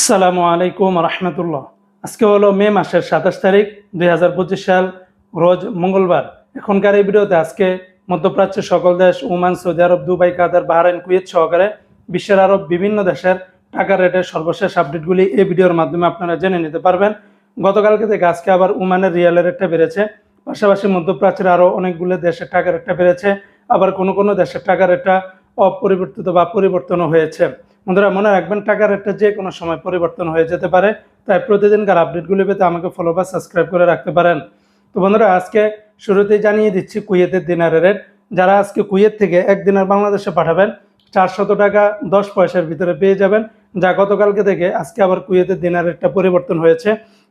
আসসালামু আলাইকুম রহমতুল্লাহ। আজকে হলো মে মাসের 27 তারিখ 2025 সাল, রোজ মঙ্গলবার। এখনকার এই ভিডিওতে আজকে মধ্যপ্রাচ্যের সকল দেশ ওমান, সৌদি আরব, দুবাই, কাতার, বাহরাইন, কুয়েত সহকারে বিশ্বের আরব বিভিন্ন দেশের টাকা রেটের সর্বশেষ আপডেটগুলি এই ভিডিওর মাধ্যমে আপনারা জেনে নিতে পারবেন। গতকালকে থেকে আজকে আবার ওমানের রিয়ালের রেটটা বেড়েছে, পাশাপাশি মধ্যপ্রাচ্যের আরও অনেকগুলো দেশের টাকা রেটটা বেড়েছে, আবার কোনো কোনো দেশের টাকা রেটটা অপরিবর্তিত বা পরিবর্তনও হয়েছে। বন্ধুরা মনে রাখবেন, টাকার রেটটা যে কোনো সময় পরিবর্তন হয়ে যেতে পারে, তাই প্রতিদিনকার আপডেটগুলি পেতে আমাকে ফলো বা সাবস্ক্রাইব করে রাখতে পারেন। তো বন্ধুরা, আজকে শুরুতেই জানিয়ে দিচ্ছি কুয়েতের দিনারের রেট। যারা আজকে কুয়েত থেকে এক দিনার বাংলাদেশে পাঠাবেন 400 টাকা 10 পয়সার ভিতরে পেয়ে যাবেন, যা গতকালকে থেকে আজকে আবার কুয়েতের দিনার রেটটা পরিবর্তন হয়েছে।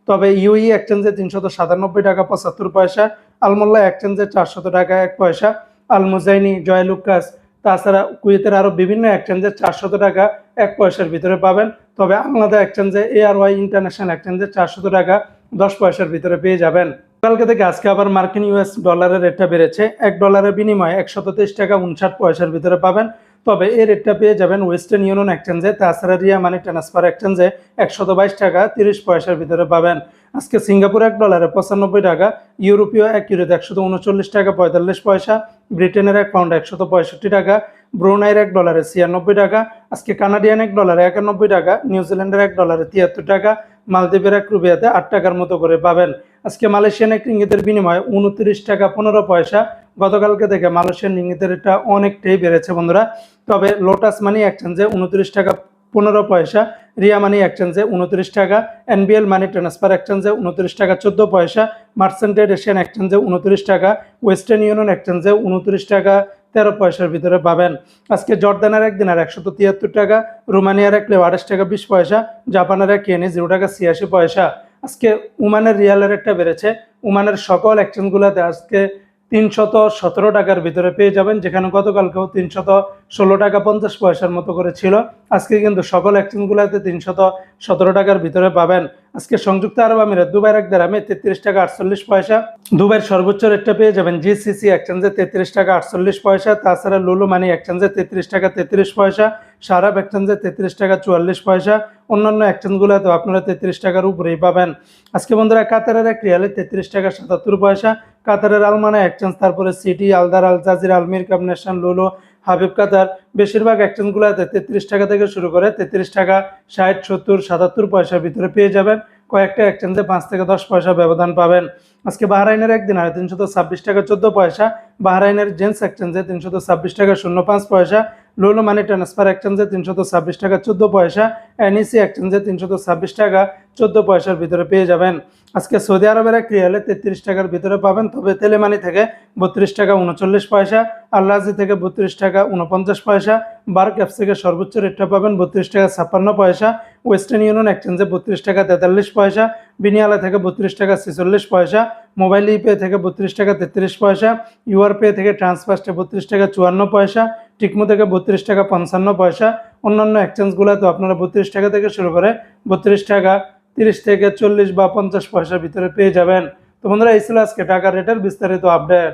তবে ইউই এক্সচেঞ্জে 397 টাকা 75 পয়সা, আলমোল্লা এক্সচেঞ্জে 400 টাকা 1 পয়সা, আল মুজাইনি, জয়লুকাস, তাছাড়া কুয়েতের আরও বিভিন্ন এক্সচেঞ্জে 400 টাকা 1 পয়সার ভিতরে পাবেন। তবে আলাদা এক্সচেঞ্জে ARY ইন্টারন্যাশনাল এক্সচেঞ্জে 400 টাকা 10 পয়সার ভিতরে পেয়ে যাবেন। কালকে থেকে আজকে আবার মার্কিন US ডলারের রেটটা বেড়েছে। $1 বিনিময়ে 123 টাকা 59 পয়সার ভিতরে পাবেন। তবে এই রেটটা পেয়ে যাবেন ওয়েস্টার্ন ইউনিয়ন এক্সচেঞ্জে, তাছাড়া রিয়া মানি ট্রান্সফার এক্সচেঞ্জে 122 টাকা 30 পয়সার ভিতরে পাবেন। আজকে সিঙ্গাপুর $1 95 টাকা, ইউরোপীয় 1 ইউরোতে 139 টাকা 45 পয়সা, ব্রিটেনের 1 পাউন্ড 165 টাকা, ব্রুনাইয়ের $1 96 টাকা, আজকে কানাডিয়ান $1 91 টাকা, নিউজিল্যান্ডের $1 73 টাকা, মালদ্বীপের 1 রুপিয়াতে 8 টাকার মতো করে পাবেন। আজকে মালয়েশিয়ান 1 রিঙ্গিতের বিনিময়ে 29 টাকা 15 পয়সা। গতকালকে থেকে মালয়েশিয়ান রিঙ্গিতের রেটটা অনেকটাই বেড়েছে বন্ধুরা। তবে লোটাস মানি এক্সচেঞ্জে 29 টাকা 15 পয়সা, রিয়া মানি এক্সচেঞ্জে 29 টাকা, NBL মানি ট্রান্সফার এক্সচেঞ্জে 29 টাকা 14 পয়সা, মার্চেন্টেড এশিয়ান এক্সচেঞ্জে 29 টাকা, ওয়েস্টার্ন ইউনিয়ন এক্সচেঞ্জে 29 টাকা 13 পয়সার ভিতরে পাবেন। আজকে জর্দানের 1 দিনার 173 টাকা, রোমানিয়ার 1 লেও 28 টাকা 20 পয়সা, জাপানের 1 ইয়েনে 0 টাকা 86 পয়সা। আজকে ওমানের রিয়ালের রেটটা বেড়েছে। ওমানের সকল এক্সচেঞ্জগুলোতে আজকে 317 টাকার ভিতরে পেয়ে যাবেন, যেখানে গতকালকেও 316 টাকা 50 পয়সার মতো করে ছিল। আজকে কিন্তু সকল এক্সচেঞ্জগুলোতে 317 টাকার ভিতরে পাবেন। আজকে সংযুক্ত আরব আমিরাত দুবাইয়ের 1 দিরহামে 33 টাকা 48 পয়সা, দুবাইয়ের সর্বোচ্চ রেটটা পেয়ে যাবেন GCC এক্সচেঞ্জে 33 টাকা 48 পয়সা, তাছাড়া লুলু মানি এক্সচেঞ্জে 33 টাকা 33 পয়সা, সারাব এক্সচেঞ্জে 33 টাকা 44 পয়সা, অন্যান্য এক্সচেঞ্জগুলোতেও আপনারা 33 টাকার উপরেই পাবেন। আজকে বন্ধুরা কাতারের 1 রিয়ালে 33 টাকা 77 পয়সা, কাতারের আলমানা এক্সচেঞ্জ, তারপরে সিটি, আলদার, আল জাজিরা, আলমির, কাবনেশন, লুলু, হাবিব কাতার, বেশিরভাগ এক্সচেঞ্জগুলোতে 33 টাকা থেকে শুরু করে 33 টাকা 60, 70, 77 পয়সার ভিতরে পেয়ে যাবেন। কয়েকটা এক্সচেঞ্জে 5 থেকে 10 পয়সা ব্যবধান পাবেন। আজকে বাহরাইনের 1 দিনারে 326 টাকা 14 পয়সা, বাহরাইনের জেন্স এক্সচেঞ্জে 326 টাকা 05 পয়সা, লুলু মানি ট্রান্সফার এক্সচেঞ্জে 326 টাকা 14 পয়সা, NEC এক্সচেঞ্জে 326 টাকা 14 পয়সার ভিতরে পেয়ে যাবেন। আজকে সৌদি আরবের 1 রিয়ালে 33 টাকার ভিতরে পাবেন। তবে তেলেমানি থেকে 32 টাকা 39 পয়সা, আল্লাজি থেকে 32 টাকা 49 পয়সা, বার্ক অ্যাপস থেকে সর্বোচ্চ রেটটা পাবেন 32 টাকা 56 পয়সা, ওয়েস্টার্ন ইউনিয়ন এক্সচেঞ্জে 32 টাকা 43 পয়সা, বিনিয়ালা থেকে 32 টাকা 46 পয়সা, মোবাইল ইপে থেকে 32 টাকা 33 পয়সা, ইউআরপে থেকে ট্রান্সফার্স্টে 32 টাকা 54 পয়সা, টিকমো থেকে 32 টাকা 55 পয়সা। অন্যান্য এক্সচেঞ্জগুলোতে আপনারা 32 টাকা থেকে শুরু করে 32 টাকা 30 থেকে 40 বা 50 পয়সার ভিতরে পেয়ে যাবেন। তো বন্ধুরা, এই ছিল আজকে টাকার রেটের বিস্তারিত আপডেট।